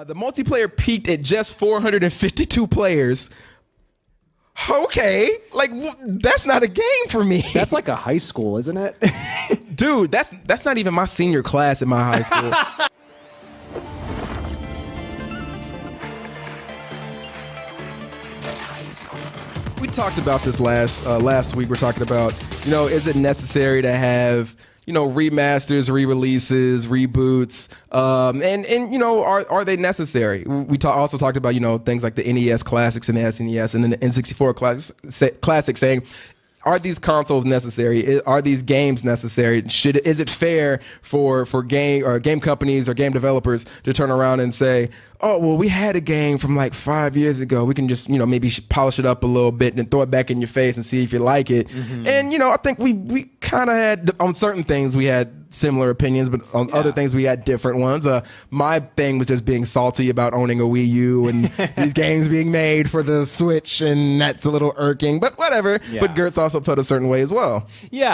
The multiplayer peaked at just 452 players. Okay, like that's not a game for me. That's like a high school, isn't it? Dude, that's not even my senior class in my high school. We talked about this last week. We're talking about, is it necessary to have, remasters, re-releases, reboots, and are they necessary? We also talked about, things like the NES classics and the SNES and then the N64 classics saying, are these consoles necessary? Are these games necessary? Is it fair for game companies or game developers to turn around and say, oh, well, we had a game from like 5 years ago. We can just, maybe polish it up a little bit and throw it back in your face and see if you like it. Mm-hmm. And, I think we kind of had, on certain things, we had similar opinions, but on other things, we had different ones. My thing was just being salty about owning a Wii U and these games being made for the Switch, and that's a little irking, but whatever. Yeah. But Gertz also felt a certain way as well. Yeah,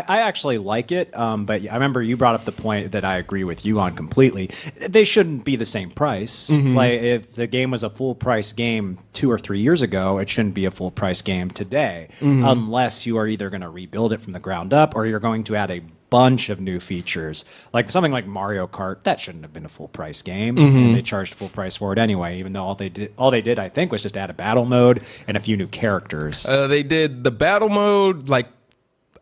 I actually like it, but I remember you brought up the point that I agree with you on completely. They shouldn't be the same price. Mm-hmm. Like, if the game was a full price game 2 or 3 years ago, it shouldn't be a full price game today, unless you are either going to rebuild it from the ground up or you're going to add a bunch of new features. Like something like Mario Kart, that shouldn't have been a full price game, and they charged full price for it anyway, even though all they did I think was just add a battle mode and a few new characters. They did the battle mode, like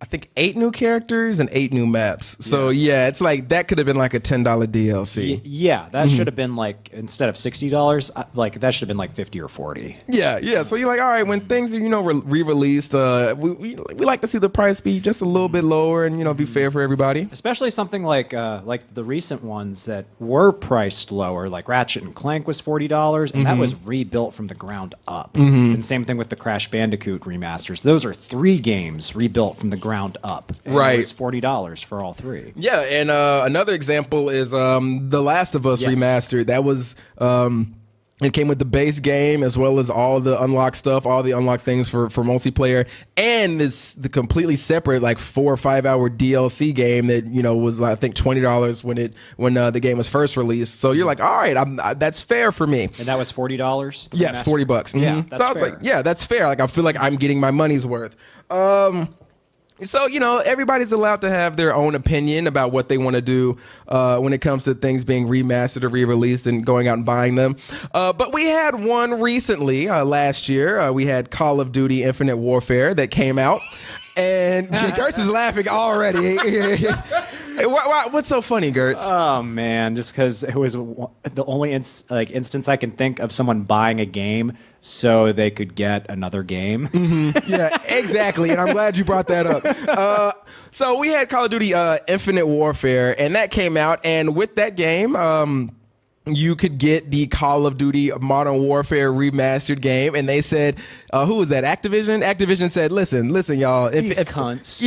I think 8 new characters and 8 new maps. So yeah, it's like that could have been like a $10 DLC. Yeah, that should have been like, instead of $60, like that should have been like 50 or 40. Yeah. So you're like, all right, when things are re-released, we like to see the price be just a little bit lower and be fair for everybody. Especially something like the recent ones that were priced lower, like Ratchet and Clank was $40, and that was rebuilt from the ground up. And same thing with the Crash Bandicoot remasters. Those are 3 games rebuilt from the ground up. And right. It was $40 for all 3. Yeah, and another example is The Last of Us remastered. That was it came with the base game as well as all the unlocked stuff, all the unlocked things for multiplayer, and the completely separate like 4 or 5 hour DLC game that was I think $20 when the game was first released. So you're like, all right, that's fair for me. And that was $40. Yes, $40. Mm-hmm. Yeah, that's so I was fair. like, yeah, that's fair. Like I feel like I'm getting my money's worth. So, everybody's allowed to have their own opinion about what they want to do when it comes to things being remastered or re-released and going out and buying them. But we had one recently, last year. We had Call of Duty Infinite Warfare that came out. And Gertz is laughing already. What's so funny, Gertz? Oh, man, just because it was the only instance I can think of someone buying a game so they could get another game. Yeah, exactly. And I'm glad you brought that up. So we had Call of Duty Infinite Warfare, and that came out. And with that game, you could get the Call of Duty Modern Warfare remastered game, and they said, who was that? Activision? Activision said, listen, y'all. These cunts.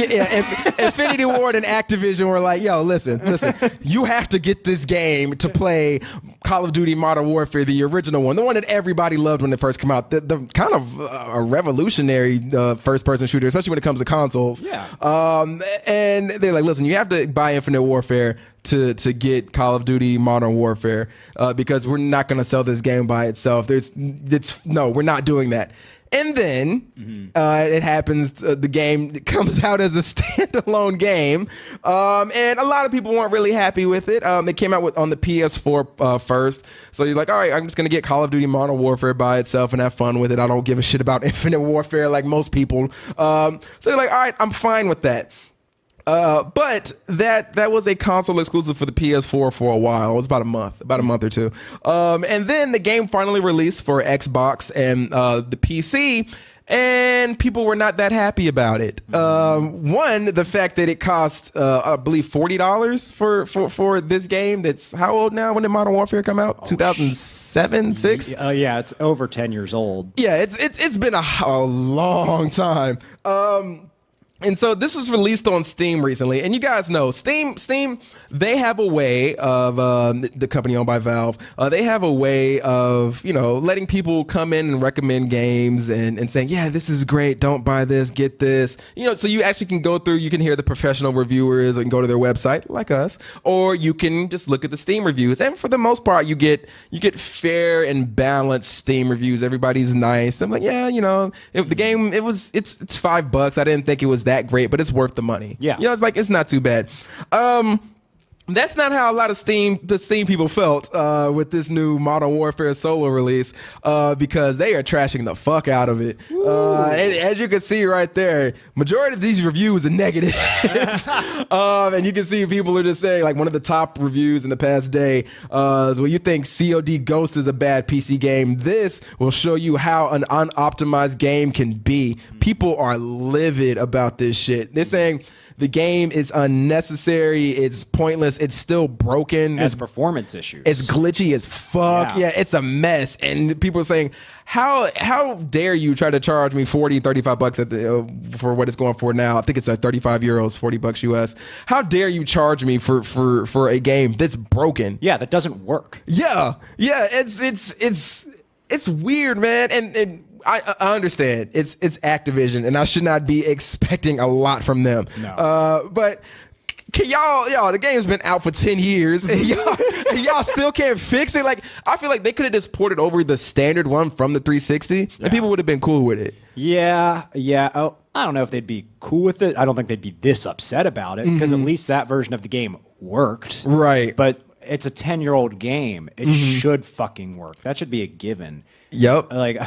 Infinity Ward and Activision were like, yo, listen, you have to get this game to play Call of Duty Modern Warfare, the original one, the one that everybody loved when it first came out, the kind of a revolutionary first-person shooter, especially when it comes to consoles. Yeah. And they're like, listen, you have to buy Infinite Warfare to get Call of Duty Modern Warfare because we're not going to sell this game by itself. No, we're not doing that. And then it happens, the game comes out as a standalone game, and a lot of people weren't really happy with it. It came out on the PS4 first, so you're like, all right, I'm just going to get Call of Duty Modern Warfare by itself and have fun with it. I don't give a shit about Infinite Warfare like most people. So you're like, all right, I'm fine with that. But that was a console exclusive for the PS4 for a while. It was about a month or two. And then the game finally released for Xbox and the PC, and people were not that happy about it. One, the fact that it cost, I believe, $40 for this game. That's how old now? When did Modern Warfare come out? 2007, 6? Yeah, it's over 10 years old. Yeah, it's been a long time. And so this was released on Steam recently, and you guys know Steam. They have a way of the company owned by Valve. They have a way of letting people come in and recommend games and saying, yeah, this is great. Don't buy this, get this. So you actually can go through. You can hear the professional reviewers and go to their website like us, or you can just look at the Steam reviews. And for the most part, you get fair and balanced Steam reviews. Everybody's nice. I'm like, yeah, if the game it's $5. I didn't think it was that great, but it's worth the money. Yeah. It's not too bad. That's not how a lot of the Steam people felt with this new Modern Warfare solo release, because they are trashing the fuck out of it. And as you can see right there, majority of these reviews are negative. And you can see people are just saying, like, one of the top reviews in the past day is, well, you think COD Ghost is a bad PC game. This will show you how an unoptimized game can be. People are livid about this shit. They're saying the game is unnecessary. It's pointless. It's still broken. Has performance issues. It's glitchy as fuck. Yeah, it's a mess. And people are saying, how dare you try to charge me $35 for what it's going for now? I think it's €35, $40 US. How dare you charge me for a game that's broken? Yeah, that doesn't work. Yeah. It's weird, man. And I understand it's Activision, and I should not be expecting a lot from them. No. But can y'all, the game's been out for 10 years, and y'all still can't fix it. Like, I feel like they could have just ported over the standard one from the 360, and people would have been cool with it. Yeah. Oh, I don't know if they'd be cool with it. I don't think they'd be this upset about it, because at least that version of the game worked. Right. But it's a 10-year-old game. It should fucking work. That should be a given. Yep. Like,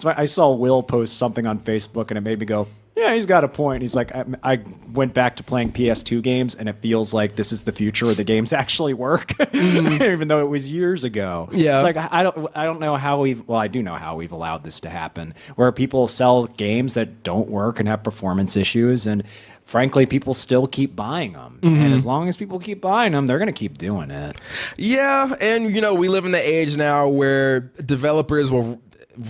I saw Will post something on Facebook, and it made me go, yeah, he's got a point. He's like, I went back to playing PS2 games, and it feels like this is the future where the games actually work, even though it was years ago. Yeah. It's like, I don't know how I do know how we've allowed this to happen, where people sell games that don't work and have performance issues, and frankly, people still keep buying them. And as long as people keep buying them, they're going to keep doing it. Yeah, and we live in the age now where developers will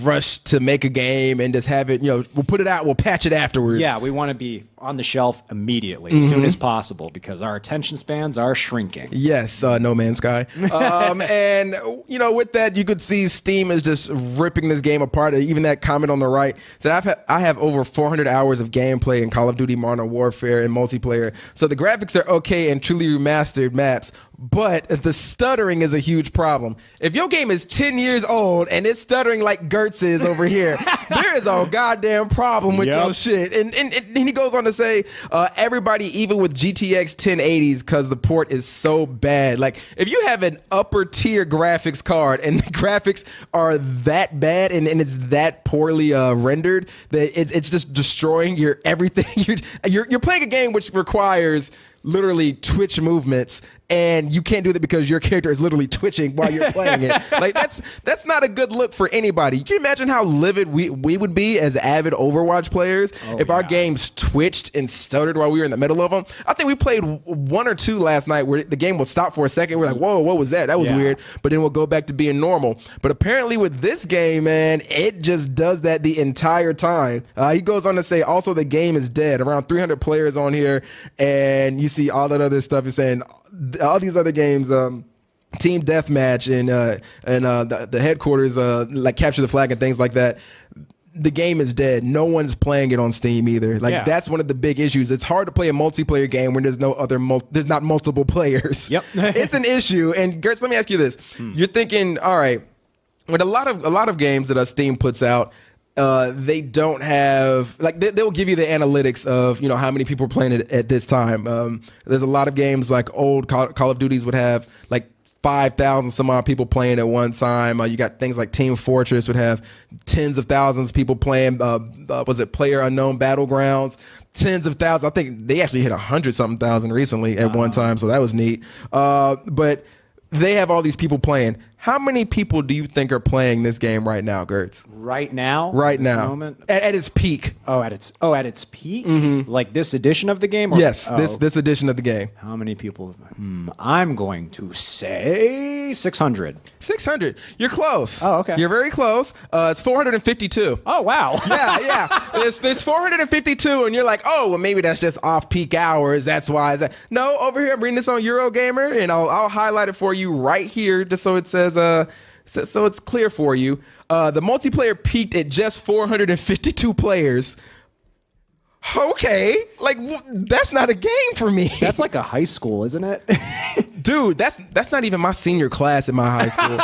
rush to make a game and just have it, we'll put it out, we'll patch it afterwards. Yeah, we want to be on the shelf immediately, as soon as possible, because our attention spans are shrinking. Yes, No Man's Sky. And, with that, you could see Steam is just ripping this game apart. Even that comment on the right said, I have over 400 hours of gameplay in Call of Duty Modern Warfare and multiplayer. So the graphics are okay and truly remastered maps, but the stuttering is a huge problem. If your game is 10 years old and it's stuttering like Gertz is over here, there is a goddamn problem with your shit. And he goes on to say, everybody, even with GTX 1080s, because the port is so bad. Like, if you have an upper tier graphics card and the graphics are that bad and it's that poorly rendered, that it's just destroying your everything. You're playing a game which requires literally Twitch movements, and you can't do that because your character is literally twitching while you're playing it. Like, that's not a good look for anybody. Can you imagine how livid we would be as avid Overwatch players if our games twitched and stuttered while we were in the middle of them? I think we played one or two last night where the game would stop for a second. We're like, whoa, what was that? That was weird. But then we'll go back to being normal. But apparently with this game, man, it just does that the entire time. He goes on to say, also, the game is dead. Around 300 players on here, and you see all that other stuff. He's saying all these other games, Team Deathmatch and the headquarters, like Capture the Flag and things like that. The game is dead. No one's playing it on Steam either. Like, that's one of the big issues. It's hard to play a multiplayer game when there's no other there's not multiple players. Yep. It's an issue. And Gertz, let me ask you this: you're thinking, all right, with a lot of games that Steam puts out, they don't have, like, they'll give you the analytics of how many people are playing it at this time. There's a lot of games, like old Call of Duties would have like 5,000 some odd people playing at one time. You got things like Team Fortress would have tens of thousands of people playing. Was it Player Unknown Battlegrounds? Tens of thousands. I think they actually hit 100-something thousand recently at one time, so that was neat. But they have all these people playing. How many people do you think are playing this game right now, Gertz? Right now? Right this now. Moment? At its peak. At its peak? Like this edition of the game? Yes, this edition of the game. How many people? I'm going to say 600. 600. You're close. Oh, okay. You're very close. It's 452. Oh, wow. Yeah. There's 452, and you're like, oh, well, maybe that's just off peak hours. That's why. No, over here, I'm reading this on Eurogamer, and I'll highlight it for you right here, just so it says, so it's clear for you. The multiplayer peaked at just 452 players. Okay, like that's not a game for me. That's like a high school, isn't it? Dude, that's not even my senior class in my high school.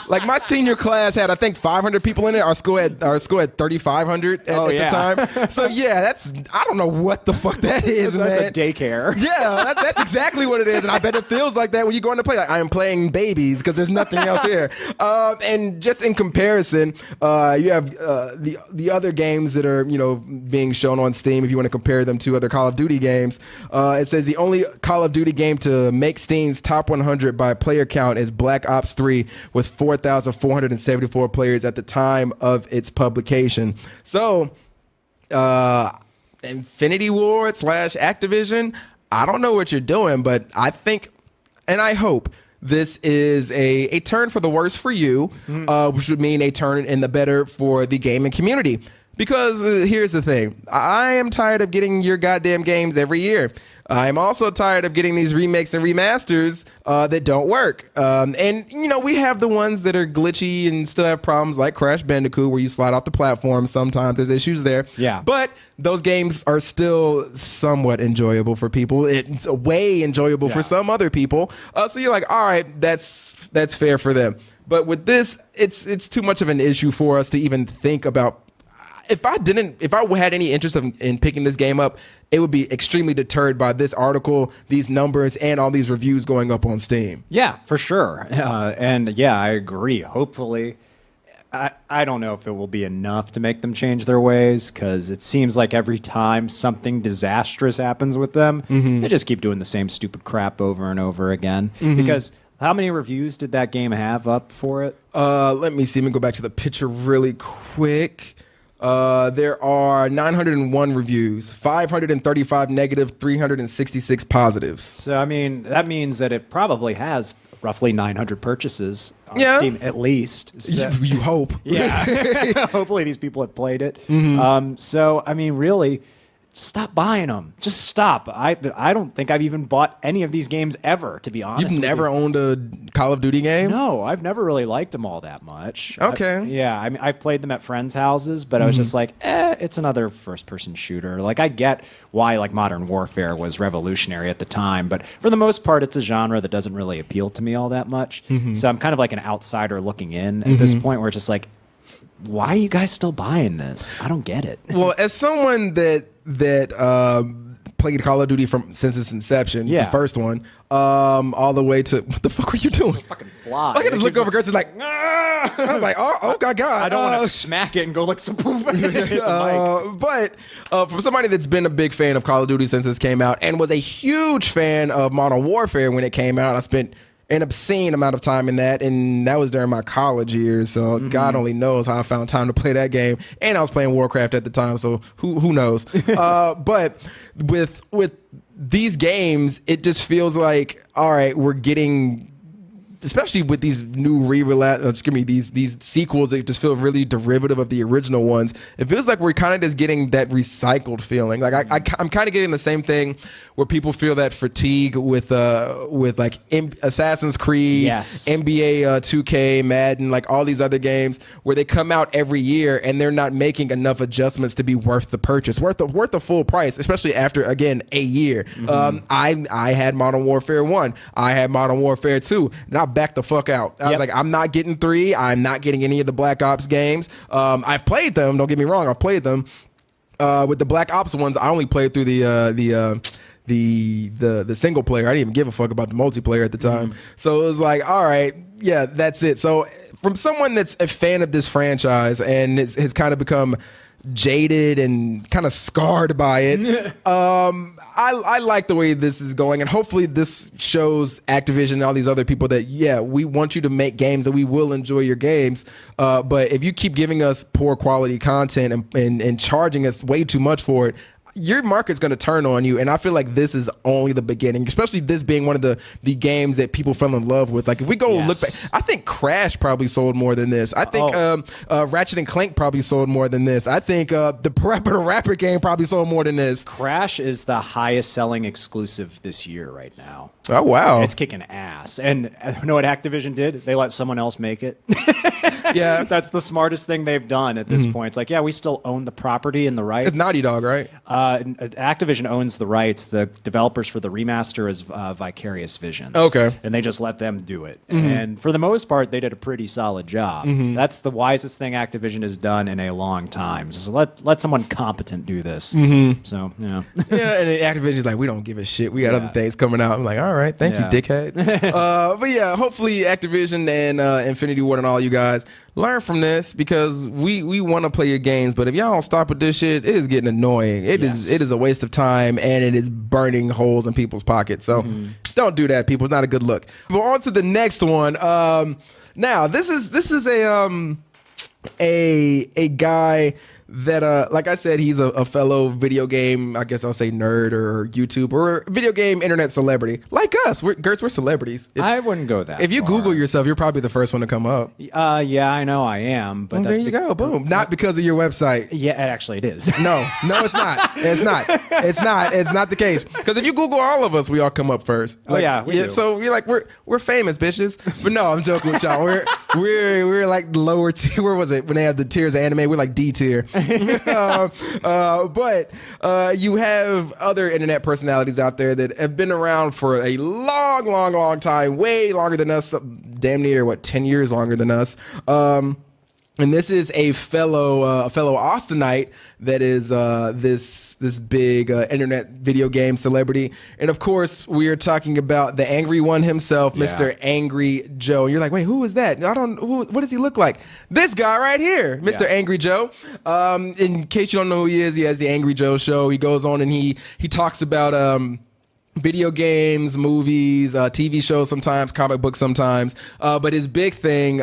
Like my senior class had, I think, 500 people in it. Our school had 3,500 at the time. So yeah, I don't know what the fuck that is, man. That's a daycare. Yeah, that's exactly what it is, and I bet it feels like that when you go into play. Like I am playing babies because there's nothing else here. And just in comparison, you have the other games that are being shown on Steam. If you want to compare them to other Call of Duty games, it says the only Call of Duty game to make Steam's top 100 by player count is Black Ops 3 with 4,474 players at the time of its publication. So, Infinity Ward / Activision, I don't know what you're doing, but I think and I hope this is a turn for the worse for you, which would mean a turn in the better for the gaming community. Because here's the thing. I am tired of getting your goddamn games every year. I'm also tired of getting these remakes and remasters that don't work. And, we have the ones that are glitchy and still have problems like Crash Bandicoot where you slide off the platform. Sometimes there's issues there. Yeah. But those games are still somewhat enjoyable for people. It's way enjoyable for some other people. So you're like, all right, that's fair for them. But with this, it's too much of an issue for us to even think about. If I had any interest in picking this game up, it would be extremely deterred by this article, these numbers, and all these reviews going up on Steam. Yeah, for sure. And yeah, I agree. Hopefully, I don't know if it will be enough to make them change their ways, because it seems like every time something disastrous happens with them, they just keep doing the same stupid crap over and over again. Because how many reviews did that game have up for it? Let me see. Let me go back to the picture really quick. There are 901 reviews, 535 negative, 366 positives. So, I mean, that means that it probably has roughly 900 purchases on Steam, at least. So, you hope. Yeah. Hopefully these people have played it. So, I mean, really, stop buying them. Just stop. I don't think I've even bought any of these games ever, to be honest. You've never owned a Call of Duty game? No, I've never really liked them all that much. Okay. I mean, I've played them at friends' houses, but I was just like, it's another first-person shooter. Like, I get why like Modern Warfare was revolutionary at the time, but for the most part, it's a genre that doesn't really appeal to me all that much. So I'm kind of like an outsider looking in at this point, where it's just like, why are you guys still buying this? I don't get it. Well, as someone that played Call of Duty since its inception, the first one, all the way to what the fuck are you doing? It's a fucking fly. I can just look over, Chris, like, I was like, oh god, I don't want to smack it and go like some poof. But from somebody that's been a big fan of Call of Duty since this came out and was a huge fan of Modern Warfare when it came out, I spent an obscene amount of time in that, and that was during my college years, so God only knows how I found time to play that game. And I was playing Warcraft at the time, so who knows? But with these games, it just feels like, all right, we're getting, especially with these new these sequels that just feel really derivative of the original ones. It feels like we're kind of just getting that recycled feeling. Like I'm kind of getting the same thing where people feel that fatigue with like Assassin's Creed, NBA 2K, Madden, like all these other games where they come out every year and they're not making enough adjustments to be worth the purchase, worth the full price, especially after, again, a year. I had Modern Warfare 1, I had Modern Warfare 2, and I backed the fuck out. I was like, I'm not getting 3, I'm not getting any of the Black Ops games. I've played them, don't get me wrong, I've played them. With the Black Ops ones, I only played through the the single player. I didn't even give a fuck about the multiplayer at the time. So it was like, all right, yeah, that's it. So from someone that's a fan of this franchise and has kind of become jaded and kind of scarred by it, I like the way this is going, and hopefully this shows Activision and all these other people that, yeah, we want you to make games and we will enjoy your games, but if you keep giving us poor quality content and charging us way too much for it, your market's going to turn on you. And I feel like this is only the beginning, especially this being one of the games that people fell in love with. Like, if we go look back, I think Crash probably sold more than this. I think Ratchet and Clank probably sold more than this. I think the Prepper the Rapper game probably sold more than this. Crash is the highest selling exclusive this year right now. Oh, wow. It's kicking ass. And you know what Activision did? They let someone else make it. Yeah. That's the smartest thing they've done at this point. It's like, yeah, we still own the property and the rights. It's Naughty Dog, right? Activision owns the rights. The developers for the remaster is Vicarious Visions. Okay. And they just let them do it. And for the most part, they did a pretty solid job. That's the wisest thing Activision has done in a long time. So let someone competent do this. So, yeah. Yeah, and Activision's like, we don't give a shit. We got other things coming out. I'm like, all right, thank you, dickhead. But yeah, hopefully Activision and Infinity Ward and all you guys learn from this, because we want to play your games, but if y'all don't stop with this shit, it is getting annoying. It is a waste of time, and it is burning holes in people's pockets. So don't do that, people. It's not a good look. But on to the next one. Now this is a guy that, like I said, he's a fellow video game, I guess I'll say nerd or YouTuber or video game internet celebrity. Like us. We're celebrities. I wouldn't go that If you far. Google yourself, you're probably the first one to come up. Yeah, I know I am. But Well, there you go. Boom. Not because of your website. Yeah, actually it is. No, it's not. It's not. It's not the case. Because if you Google all of us, we all come up first. Oh, yeah, we do. So you're like, we're famous, bitches. But no, I'm joking with y'all. We're like lower tier. Where was it when they had the tiers of anime? We're like D tier. But you have other internet personalities out there that have been around for a long time, way longer than us, damn near 10 years longer than us. And this is a fellow Austinite that is this big internet video game celebrity, and of course we are talking about the angry one himself, Mr. Angry Joe. And you're like, wait, who is that? What does he look like? This guy right here, Mr. Angry Joe. In case you don't know who he is, he has the Angry Joe Show. He goes on and he talks about video games, movies, TV shows sometimes, comic books sometimes. But his big thing,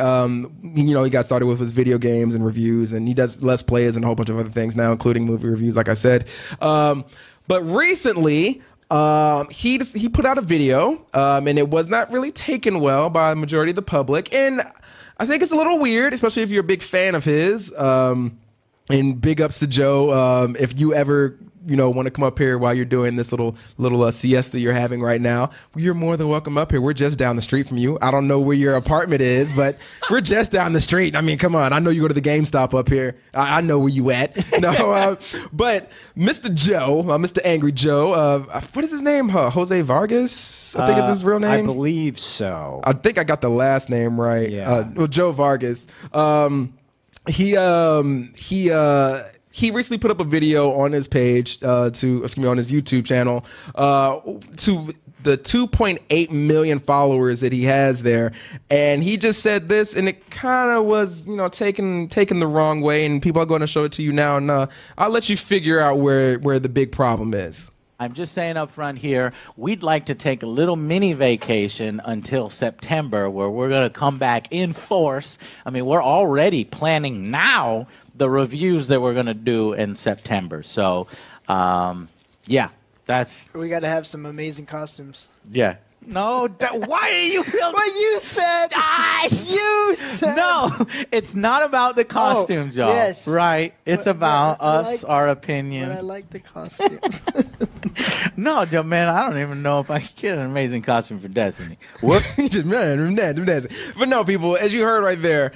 he got started with his video games and reviews, and he does Let's Plays and a whole bunch of other things now, including movie reviews, like I said. But recently, he put out a video, and it was not really taken well by the majority of the public. And I think it's a little weird, especially if you're a big fan of his. And big ups to Joe. If you ever want to come up here while you're doing this little siesta you're having right now, you're more than welcome up here. We're just down the street from you. I don't know where your apartment is, but we're just down the street. I mean, come on. I know you go to the GameStop up here. I know where you at. No, but Mr. Joe, Mr. Angry Joe, what is his name? Jose Vargas? I think it's his real name. I believe so. I think I got the last name right. Yeah. Joe Vargas. He recently put up a video on his page on his YouTube channel to the 2.8 million followers that he has there, and he just said this, and it kind of was taken the wrong way, and people are going to show it to you now, and I'll let you figure out where the big problem is. I'm just saying up front here, we'd like to take a little mini vacation until September, where we're going to come back in force. I mean, we're already planning now the reviews that we're going to do in September. So, yeah, that's... We got to have some amazing costumes. Yeah. No, why are you feeling... What you said. You said. No, it's not about the costumes, y'all. Yes. Right. It's about us, our opinion. But I like the costumes. No, man, I don't even know if I can get an amazing costume for Destiny. But no, people, as you heard right there,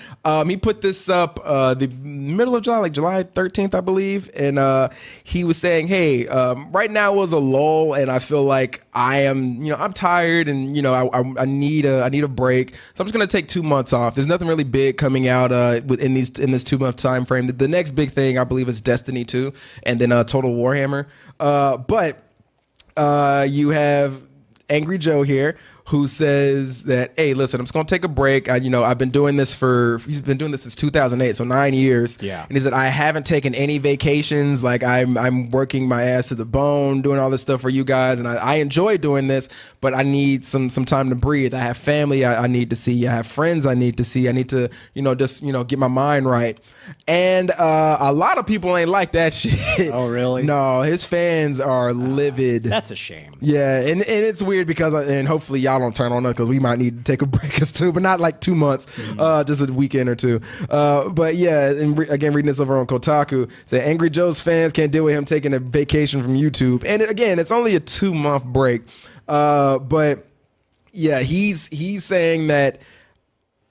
he put this up the middle of July, like July 13th, I believe, and he was saying, hey, right now was a lull, and I feel like I'm tired, and I need a break, so I'm just gonna take 2 months off. There's nothing really big coming out in this 2-month time frame. The next big thing I believe is Destiny 2, and then Total Warhammer. But you have Angry Joe here, who says that, hey, listen, I'm just gonna take a break. I've been doing this he's been doing this since 2008, so 9 years. Yeah. And he said, I haven't taken any vacations. Like I'm working my ass to the bone, doing all this stuff for you guys, and I enjoy doing this, but I need some time to breathe. I have family I need to see. I have friends I need to see. I need to, get my mind right. And a lot of people ain't like that shit. Oh, really? No, his fans are livid. That's a shame. Yeah, and it's weird because, and hopefully y'all don't turn on us because we might need to take a break as too, but not like 2 months, just a weekend or two. But yeah, and again, reading this over on Kotaku, say Angry Joe's fans can't deal with him taking a vacation from YouTube. And again, it's only a 2-month break. But yeah, he's saying that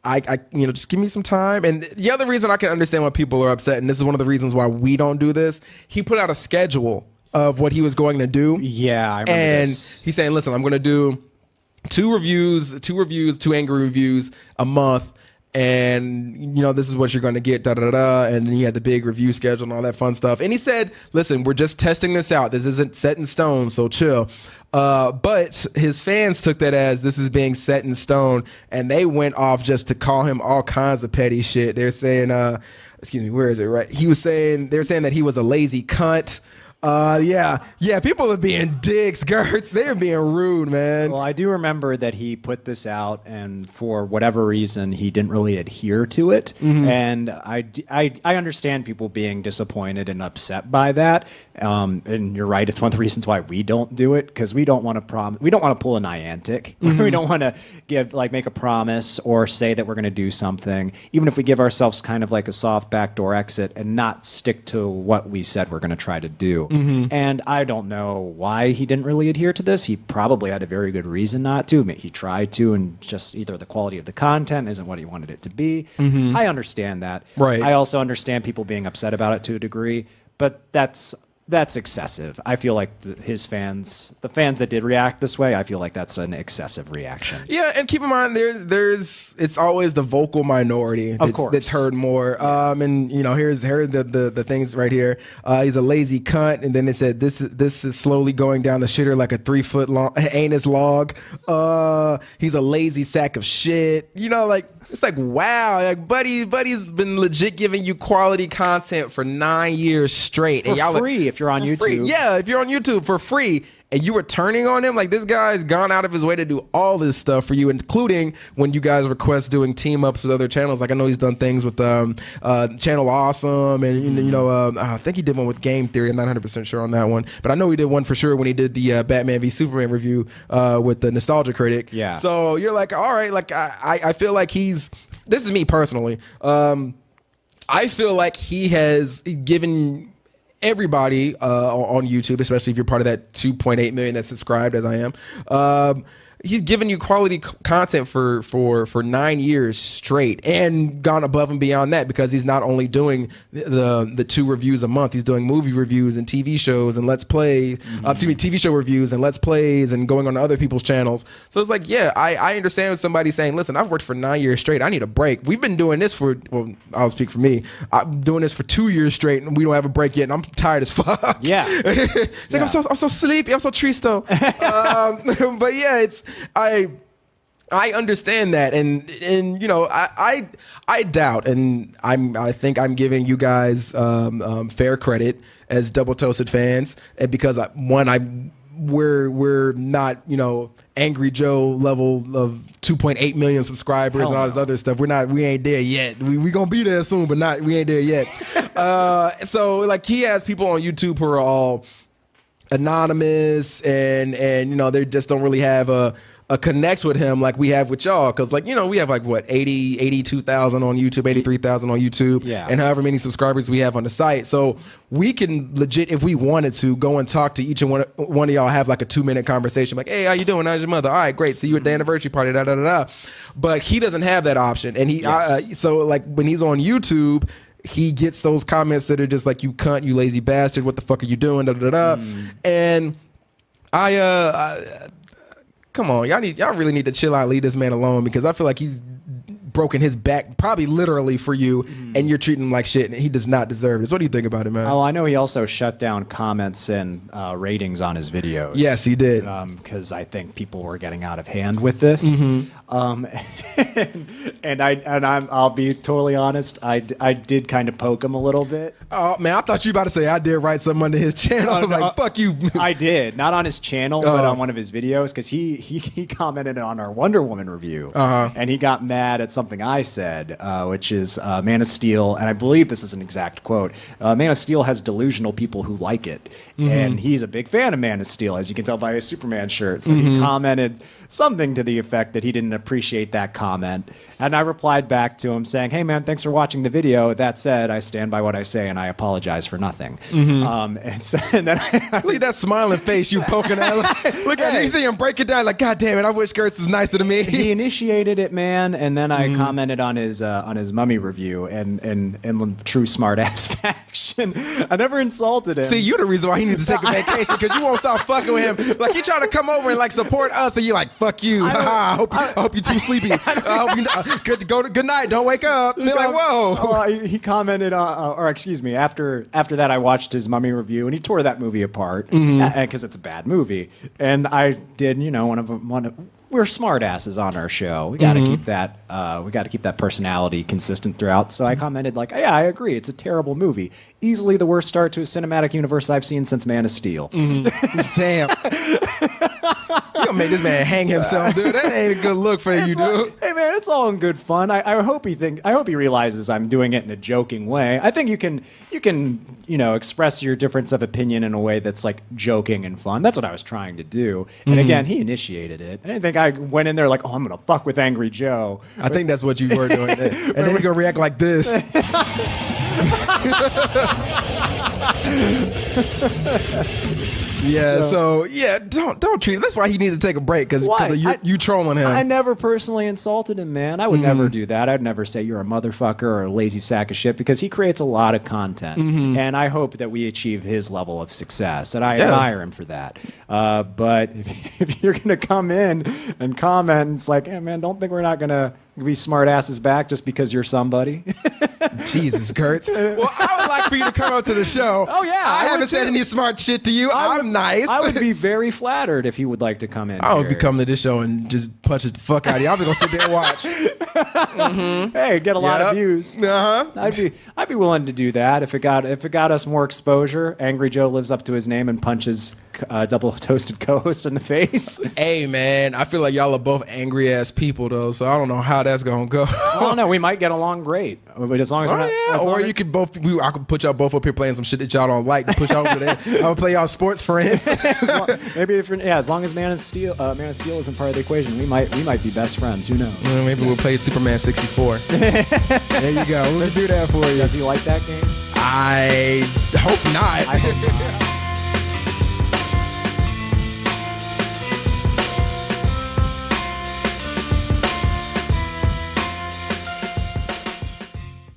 I just give me some time. And the other reason I can understand why people are upset, and this is one of the reasons why we don't do this, he put out a schedule of what he was going to do. Yeah, I remember and this. He's saying, listen, I'm going to do 2 angry reviews a month, and this is what you're going to get, and then he had the big review schedule and all that fun stuff. And he said, listen, we're just testing this out, this isn't set in stone, so chill. But his fans took that as this is being set in stone, and they went off just to call him all kinds of petty shit. They're saying excuse me, where is it, right? They're saying that he was a lazy cunt. Yeah, people are being dicks, Gertz. They're being rude, man. Well, I do remember that he put this out, and for whatever reason, he didn't really adhere to it. And I understand people being disappointed and upset by that. And you're right; it's one of the reasons why we don't do it, because we don't want to we don't want to pull a Niantic. We don't want to make a promise or say that we're going to do something, even if we give ourselves kind of like a soft backdoor exit and not stick to what we said we're going to try to do. And I don't know why he didn't really adhere to this. He probably had a very good reason not to. He tried to, and just either the quality of the content isn't what he wanted it to be. I understand that. Right. I also understand people being upset about it to a degree, but that's excessive. I feel like the fans that did react this way, I feel like that's an excessive reaction. Yeah, and keep in mind, it's always the vocal minority that's heard more. And here's the things right here. He's a lazy cunt, and then it said this is slowly going down the shitter like a 3-foot long anus log. He's a lazy sack of shit. It's like, wow, like buddy's been legit giving you quality content for 9 years straight, for and y'all free if you're on YouTube. Free. Yeah, if you're on YouTube for free, and you were turning on him, like this guy's gone out of his way to do all this stuff for you, including when you guys request doing team ups with other channels. Like I know he's done things with Channel Awesome, and I think he did one with Game Theory. I'm not 100% sure on that one, but I know he did one for sure when he did the Batman v Superman review with the Nostalgia Critic. Yeah. So you're like, all right, like I feel like this is me personally. I feel like he has given everybody on YouTube, especially if you're part of that 2.8 million that's subscribed as I am, he's given you quality content for 9 years straight, and gone above and beyond that, because he's not only doing the 2 reviews a month, he's doing movie reviews and TV shows and let's play, TV show reviews and let's plays, and going on other people's channels. So it's like, yeah, I understand somebody saying, listen, I've worked for 9 years straight, I need a break. We've been doing this I'll speak for me, I'm doing this for 2 years straight and we don't have a break yet, and I'm tired as fuck. Yeah. It's like, I'm so sleepy, I'm so tristo. But yeah, I understand that, and I doubt, and I think I'm giving you guys fair credit as Double Toasted fans, and because we're not Angry Joe level of 2.8 million subscribers and all this other stuff. We ain't there yet. We gonna be there soon, but we ain't there yet. So like he has people on YouTube who are all anonymous, and they just don't really have a connect with him like we have with y'all, because we have 82,000 on YouTube, 83,000 on YouTube, and however many subscribers we have on the site. So we can legit, if we wanted to, go and talk to each and one of y'all, have like a 2-minute conversation, like, hey, how you doing, how's your mother, all right, great, see you at the anniversary party, da da da da. But he doesn't have that option, and so like when he's on YouTube, he gets those comments that are just like, you cunt, you lazy bastard, what the fuck are you doing, da da da. And I come on, y'all really need to chill out, leave this man alone, because I feel like he's broken his back, probably literally for you, and you're treating him like shit, and he does not deserve this. What do you think about it, man? Oh, I know he also shut down comments and ratings on his videos. Yes, he did. Because I think people were getting out of hand with this. And I'll be totally honest. I did kind of poke him a little bit. Oh man, I thought you were about to say I did write something under his channel. I was like, fuck you. I did, not on his channel, but on one of his videos, because he commented on our Wonder Woman review, and he got mad at something I said, which is Man of Steel, and I believe this is an exact quote. Man of Steel has delusional people who like it, and he's a big fan of Man of Steel, as you can tell by his Superman shirt. So he commented something to the effect that he didn't appreciate that comment, and I replied back to him saying, "Hey man, thanks for watching the video. That said, I stand by what I say, and I apologize for nothing." And then Look at that smiling face you poking at. Look at it. You see him break it down like, God damn it, I wish Gertz was nicer to me. He initiated it, man, and then I commented on his Mummy review and true smart ass fashion. I never insulted him. See, you're the reason why he needs to take a vacation, because you won't stop fucking with him. Like, he trying to come over and like support us, and you're like, fuck you. I hope you're too sleepy. Good night. Don't wake up. And they're like, whoa. He commented, or excuse me, after that I watched his Mummy review, and he tore that movie apart because it's a bad movie. And I did, we're smart asses on our show. We got to keep that. We got to keep that personality consistent throughout. So I commented like, "Yeah, I agree. It's a terrible movie. Easily the worst start to a cinematic universe I've seen since Man of Steel." Damn. You gonna make this man hang himself, dude? That ain't a good look for you, dude. Hey man, it's all in good fun. I hope he realizes I'm doing it in a joking way. I think you can express your difference of opinion in a way that's like joking and fun. That's what I was trying to do. And again, he initiated it. I didn't think I went in there like, "Oh, I'm gonna fuck with Angry Joe." I think that's what you were doing. And then you're gonna react like this. Yeah, so don't treat him. That's why he needs to take a break, because of you trolling him. I never personally insulted him, man. I would never do that. I'd never say you're a motherfucker or a lazy sack of shit, because he creates a lot of content, and I hope that we achieve his level of success, and I admire him for that. But if you're gonna come in and comment, it's like, hey man, don't think we're not gonna be smart asses back just because you're somebody. Jesus, Kurtz. Well, I would like for you to come out to the show. Oh yeah, I haven't said any smart shit to you. I'm nice. I would be very flattered if you would like to come in. I would be coming to this show and just punch the fuck out of you. I'll be gonna sit there and watch. Hey, get a lot of views. I'd be willing to do that if it got us more exposure. Angry Joe lives up to his name and punches double toasted co-host in the face. Hey man, I feel like y'all are both angry ass people though, so I don't know how that's gonna go. I don't know. We might get along great, but as long as we're not. Or you could both. I could put y'all both up here playing some shit that y'all don't like. Push y'all over there. I'll play y'all sports friends. As long as Man of Steel isn't part of the equation, we might be best friends. Who knows? Well, maybe we'll play Superman 64. There you go. We'll do that for you. Does he like that game? I hope not. I hope not.